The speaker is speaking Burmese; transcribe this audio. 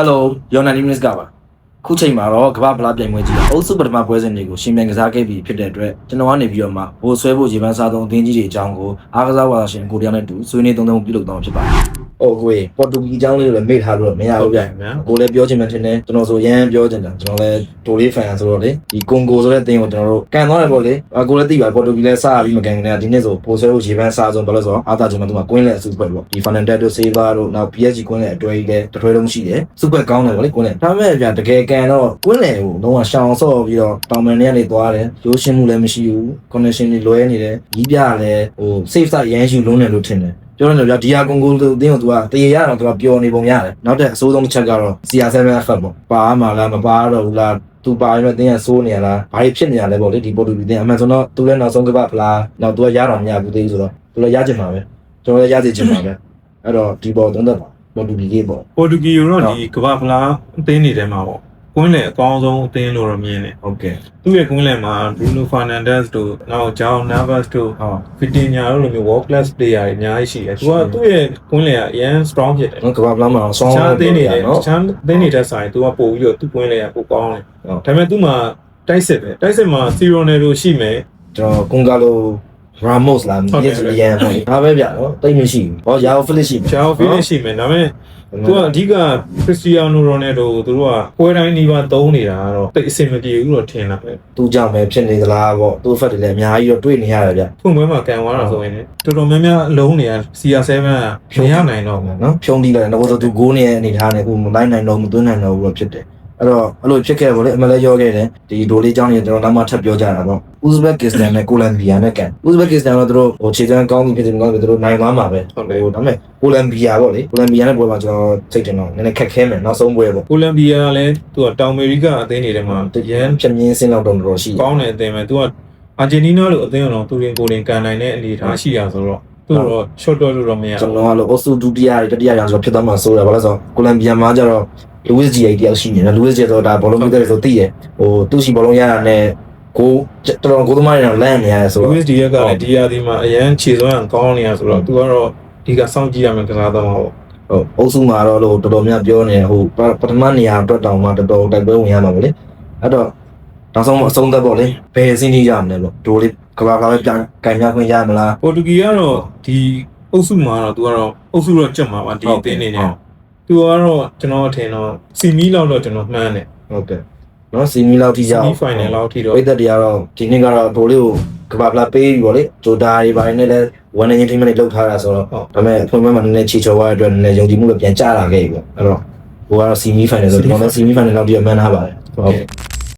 Hello, your name is Gava. ခုချိန်မှာတော့ကမ္ဘာဖလားပြိုင်ပွဲကြီးအုပ်စုပထမပွဲစဉ်တွေကိုရှင်မြန်ကစားခဲ့ပြီးဖြစ်တဲ့အတွက်ကျွန်တော်ကနေပြီးတော့မှဘိုးဆွဲဖို့ရေပန်းစားသုံးအသင်းကြီးတွေအကြောင်းကိုအားကစားဝါရှင်ကိုတယောက်နဲ့တူဆွေးနွေးသုံးပြုလုပ်တော့ဖြစ်ပါတယ်။ဟုတ်ကွေပေါ်တူဂီအကြောင်းလေးကိုလည်းမေ့ထားလို့မရဘူးဗျာ။ကိုလည်းပြောချင်မှထင်တယ်ကျွန်တော်ဆိုရမ်းပြောချင်တာကျွန်တော်လည်းတိုလေးဖန်ဆိုတော့လေဒီကွန်ဂိုဆိုတဲ့အသင်းကိုကျွန်တော်တို့ကန်သွားတယ်ပေါ့လေ။ကိုလည်းသိပါတယ်ပေါ်တူဂီလည်းစားပြီးမကန်ခင်တည်းကဒီနေ့ဆိုဘိုးဆွဲဖို့ရေပန်းစားဆုံးဘာလို့ဆိုတော့အားသာကျွန်တော်တို့ကကွင်းလက်အစုပွဲပေါ့။ဒီ Fernandez တို့ Silva တို့နောက် PSG ကွင်းလက်အတွဲကြီးလည်းတစ်ထွေးလုံးရှိတယ်။စုပွဲကောင်းတယ်ပေါ့လေကွင်းလက်။ဒါပေမဲ့ဗျာတကယ်ကန်တော့ကွင်းလက်ကိုတော့ရှောင်းဆော့ပြီးတော့တောင်ပန်တွေကနေသွားတယ်ရိုးရှင်းမှုလည်းမရှိဘူး connection တွေလွဲနေတယ်ကြီးပြလည်းဟို safe side ရမ်းယူလုံးတယ်လို့ထင်တယ်ပြောရရင်ဗျာဒီဟာကွန်ဂိုအသင်းကိုသူကတရေရအောင်သူကပျော်နေပုံရတယ်နောက်တဲ့အဆိုးဆုံးတစ်ချက်ကတော့ CR7F ပေါ့ပါမှာလားမပါတော့ဘူးလားသူပါရင်တော့တင်းရစိုးနေရလားဘာဖြစ်နေရလဲပေါ့လေဒီပေါ်တူဂီတင်းအမှန်ဆိုတော့သူလည်းနောက်ဆုံးကပတ်ဖလားနောက်သူကရတော့မရဘူးသေးဘူးဆိုတော့သူလည်းရချင်ပါပဲကျွန်တော်လည်းရစေချင်ပါပဲအဲ့တော့ဒီပေါ်သုံးသက်ပါပေါ်တူဂီကြီးပေါ့ပေါ်တူဂီရောဒီကမ္ဘာဖလားအသင်းတွေထဲမှာပေါ့ကွင်းလေအကောင်းဆုံးအသင်းလို့တော့မြင်တယ်ဟုတ်ကဲ့သူ့ရဲ့ကွင်းလေမှာ Bruno Fernandes တို့နောက် João Neves တို့Vitinha တို့လိုမျိုး world class player တွေအများကြီးရှိတယ်သူကသူ့ရဲ့ကွင်းလေကအရန် strong ဖြစ်တယ်ကမ္ဘာဖလားမှာဆောင်းအသင်းတွေနော်ချမ်းအသင်းတွေတက်ဆိုင်သူကပို့ပြီးတော့သူ့ကွင်းလေကပိုကောင်းတယ်ဒါပေမဲ့သူ့မှာတိုက်စစ်မှာ Ronaldo ရှိမယ်ကျွန်တော်ကွန်ဂါလိုRamos လာမြည်ရန်ပေါ့ဒါပဲဗျာနော်တိတ်မရှိဘူးဟောယာဖိလစ်ရှိမယ်ယာဖိလစ်ရှိမယ်ဒါပေမဲ့သူကအဓိက Cristiano Ronaldo သူတို့ကပွဲတိုင်းနီးပါးသုံးနေတာကတော့တိတ်အဆင်မပြေဘူးလို့ထင်တာပဲသူကြောင့်ပဲဖြစ်နေသလားပေါ့သူ့ဖက်တွေလည်းအများကြီးတော့တွေ့နေရတယ်ဗျဖွင့်ပွဲမှာကန်သွားတာဆိုရင်တော်တော်များများလုံးနေရ CR7 ကဖြုံရနိုင်တော့ဘူးနော်ဖြုံတီးလိုက်တော့သူဂိုးနေရအနေထားနဲ့ကိုမလိုက်နိုင်တော့မသွင်းနိုင်တော့ဘူးလို့ဖြစ်တယ်အဲ့တော့အဲ့လိုဖြစ်ခဲ့ပေါ့လေအမလည်းရောခဲ့တယ်ဒီဒိုလေးကြောင်းကြီးကျွန်တော်နောက်မှထပ်ပြောကြတာပေါ့ Uzbekistan နဲ့ Colombia နဲ့ကန် Uzbekistan တော့သူတို့ဟိုခြေစမ်းကောင်းပြီဖြစ်တယ်ကောင်းပြီသူတို့နိုင်သွားမှာပဲဟုတ်တယ်ဟိုဒါပေမဲ့ Colombia ပေါ့လေ Colombia နဲ့ပွဲမှာကျွန်တော်စိတ်တင်တော့နည်းနည်းခက်ခဲမယ်နောက်ဆုံးပွဲပေါ့ Colombia ကလည်းသူကတောင်အမေရိကအသင်းတွေထဲမှာတရန်ဖြစ်မြင်းစင်းလောက်တော့တော်ရှိကောင်းတယ်အသင်းပဲသူကအာဂျင်တီးနားလိုအသင်းအောင်သူရင်ကိုယ်ရင်ကန်နိုင်တဲ့အနေအထားရှိရဆိုတော့သူတော့ short တော့လို့တော့မရကျွန်တော်ကလို့ Osu ဒုတိယတတိယရောင်ဆိုတော့ဖြစ်သွားမှာစိုးတယ်ဘာလို့ဆိုတော့ Colombia မှာကျတော့Luis Diaz တယောက်ရှိနေတယ် Luis Diaz ဆိုတာဘောလုံးမီးတယ်ဆိုသိရဟိုသူ့ရှိဘောလုံးရတာနဲ့ကိုတော်ကိုသမားတွေတော့လန့်နေရတယ်ဆိုတော့ Luis Diaz ကလည်းဒီရာဒီမှာအရန်ခြေစွမ်းကောင်းနေရဆိုတော့သူကတော့ဒီကစောင့်ကြည့်ရမယ်ကစားသမားပေါ့ဟုတ်အုပ်စုမှာတော့လို့တော်တော်များပြောနေဟိုပထမနေရာအတွက်တောင်မှတော်တော်တိုက်ပွဲဝင်ရမှာပဲလေအဲ့တော့နောက်ဆုံးအဆုံးသက်ပေါ့လေဘယ်စင်းကြီးရမလဲပေါ့ဒိုလေးကဘာပဲပြန်ကန်ရခွင့်ရမလားပေါ်တူဂီကတော့ဒီအုပ်စုမှာတော့သူကတော့အုပ်စုတော့ကြက်မှာပါဒီအသင်းနေနဲ့သူကတော့ကျွန်တော်အထင်တော့စီမီလောက်တော့ကျွန်တော်မှန်းတယ်ဟုတ်ကဲ့နော်စီမီလောက်ထိရအောင်စီမီဖိုင်နယ်လောက်ထိတော့ပိတ်သက်တရားတော့ဒီနေ့ကတော့ဒိုလေးကိုကဘာဖလားပေးပြီပေါ့လေဂျိုဒါတွေပိုင်းနဲ့လည်းဝန်နေချင်းထိမနဲ့လောက်ထားတာဆိုတော့ဒါပေမဲ့အဖွင့်ပွဲမှာနည်းနည်းချီချော်သွားတဲ့အတွက်နည်းနည်းယုံကြည်မှုလည်းပြန်ကျလာခဲ့ပြီပေါ့အဲ့တော့ဟိုကတော့စီမီဖိုင်နယ်ဆိုဒီကောင်လည်းစီမီဖိုင်နယ်လောက်ထိမှန်းထားပါတယ်ဟုတ်